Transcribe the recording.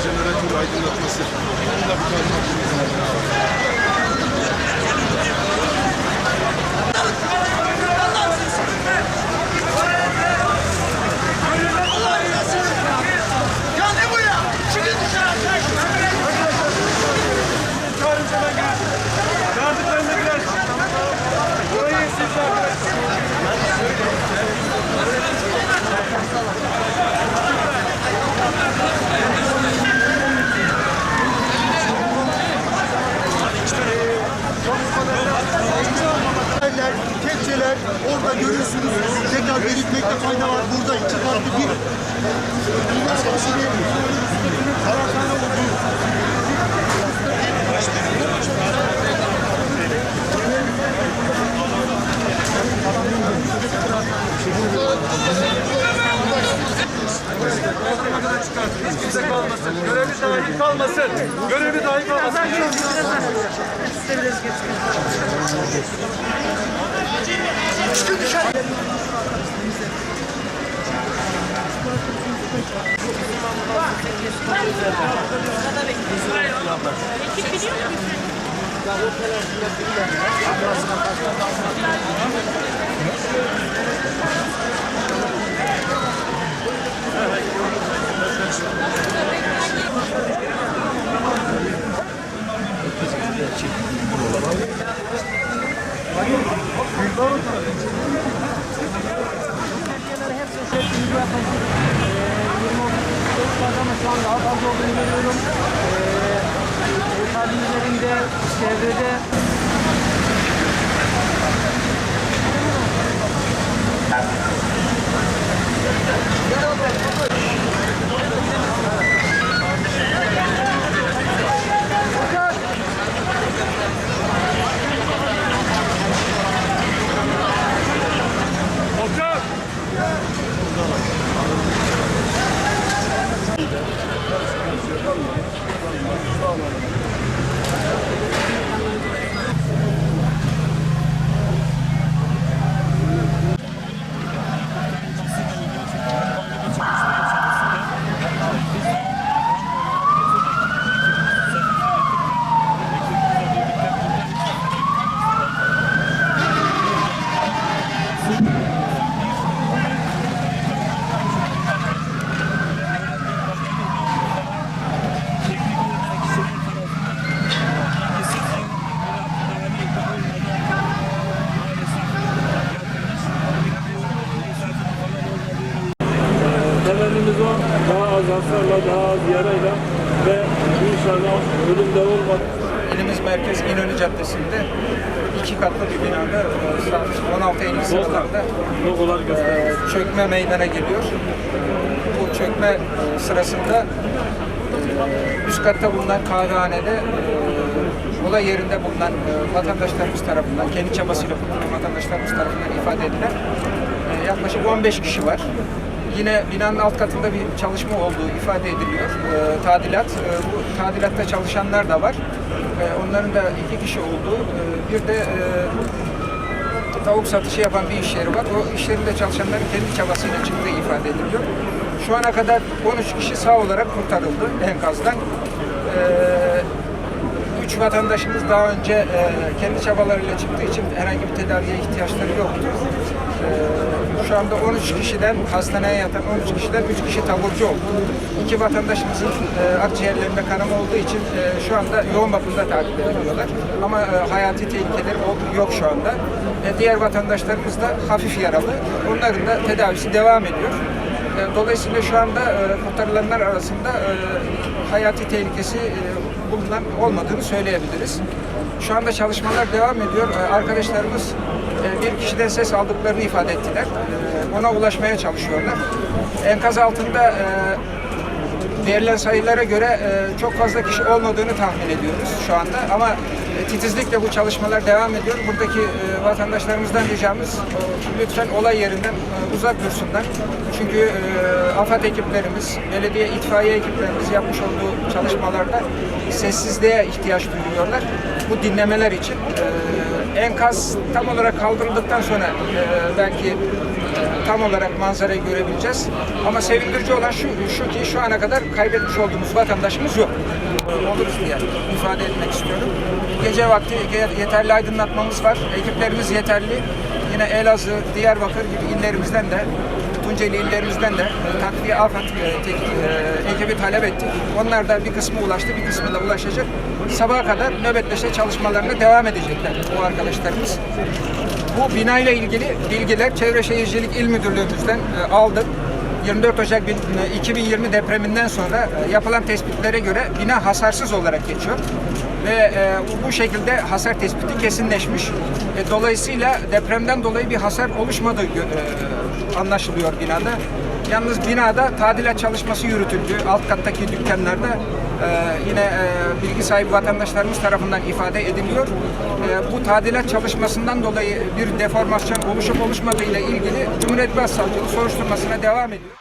Jeneratör aydınlatması. Bunu da bir ya ne bu ya? Çıkın dışarı. yardıklarını biraz. Burayı siz kepçeler orada görüyorsunuz. Tekrar belirtmekte fayda var. Burada iki farklı bir hiç kimse kalmasın. Görevi dahi kalmasın. Görevi dahi kalmasın. Çıkın dışarı. Ama şu an daha fazla olduğunu görüyorum. Ev üzerinde, çevrede Temennimiz o, daha az hasarla, daha az yarayla ve inşallah ölümde olmadan. İlimiz Merkez İnönü Caddesi'nde 2 katlı bir binada saat 16.50 sıralarında çökme meydana geliyor. Bu çökme sırasında üst katta bulunan kahvehanede olay yerinde bulunan vatandaşlarımız tarafından, kendi çabasıyla bulunan vatandaşlarımız tarafından ifade edilen yaklaşık 15 kişi var. Yine binanın alt katında bir çalışma olduğu ifade ediliyor. Tadilat. Bu tadilatta çalışanlar da var. Onların da 2 kişi olduğu. Bir de tavuk satışı yapan bir iş yeri var. O iş yerinde çalışanların kendi çabasıyla çıktığı ifade ediliyor. Şu ana kadar 13 kişi sağ olarak kurtarıldı enkazdan. 3 vatandaşımız daha önce kendi çabalarıyla çıktığı için herhangi bir tedaviye ihtiyaçları yoktu. Şu anda 13 kişiden, hastaneye yatan 13 kişiden 3 kişi taburcu oldu. 2 vatandaşımızın akciğerlerinde kanama olduğu için şu anda yoğun bakımda takip ediliyorlar. Ama hayati tehlikeleri yok şu anda. Diğer vatandaşlarımız da hafif yaralı. Onların da tedavisi devam ediyor. Dolayısıyla şu anda kurtarılanlar arasında hayati tehlikesi bulunan olmadığını söyleyebiliriz. Şu anda çalışmalar devam ediyor. Arkadaşlarımız bir kişiden ses aldıklarını ifade ettiler. Ona ulaşmaya çalışıyorlar. Enkaz altında verilen sayılara göre çok fazla kişi olmadığını tahmin ediyoruz şu anda. Ama titizlikle bu çalışmalar devam ediyor. Buradaki vatandaşlarımızdan ricamız lütfen olay yerinden uzak dursunlar. Çünkü AFAD ekiplerimiz, belediye itfaiye ekiplerimiz yapmış olduğu çalışmalarda sessizliğe ihtiyaç duyuyorlar. Bu dinlemeler için enkaz tam olarak kaldırıldıktan sonra belki tam olarak manzarayı görebileceğiz. Ama sevindirici olan şu ki şu ana kadar kaybetmiş olduğumuz vatandaşımız yok. Oluruz diye ifade etmek istiyorum. Gece vakti yeterli aydınlatmamız var. Ekiplerimiz yeterli. Yine Elazığ, Diyarbakır gibi illerimizden de, Tunceli illerimizden de takviye AFAD ekibi talep ettik. Onlar da bir kısmı ulaştı, bir kısmı da ulaşacak. Sabaha kadar nöbetleşe çalışmalarına devam edecekler bu arkadaşlarımız. Bu binayla ilgili bilgiler Çevre Şehircilik İl Müdürlüğümüzden aldık. 24 Ocak 2020 depreminden sonra yapılan tespitlere göre bina hasarsız olarak geçiyor. Ve bu şekilde hasar tespiti kesinleşmiş. Dolayısıyla depremden dolayı bir hasar oluşmadığı anlaşılıyor binada. Yalnız binada tadilat çalışması yürütüldü. Alt kattaki dükkanlarda yine bilgi sahibi vatandaşlarımız tarafından ifade ediliyor. Bu tadilat çalışmasından dolayı bir deformasyon oluşup oluşmadığıyla ilgili Cumhuriyet Başsavcılığı soruşturmasına devam ediyor.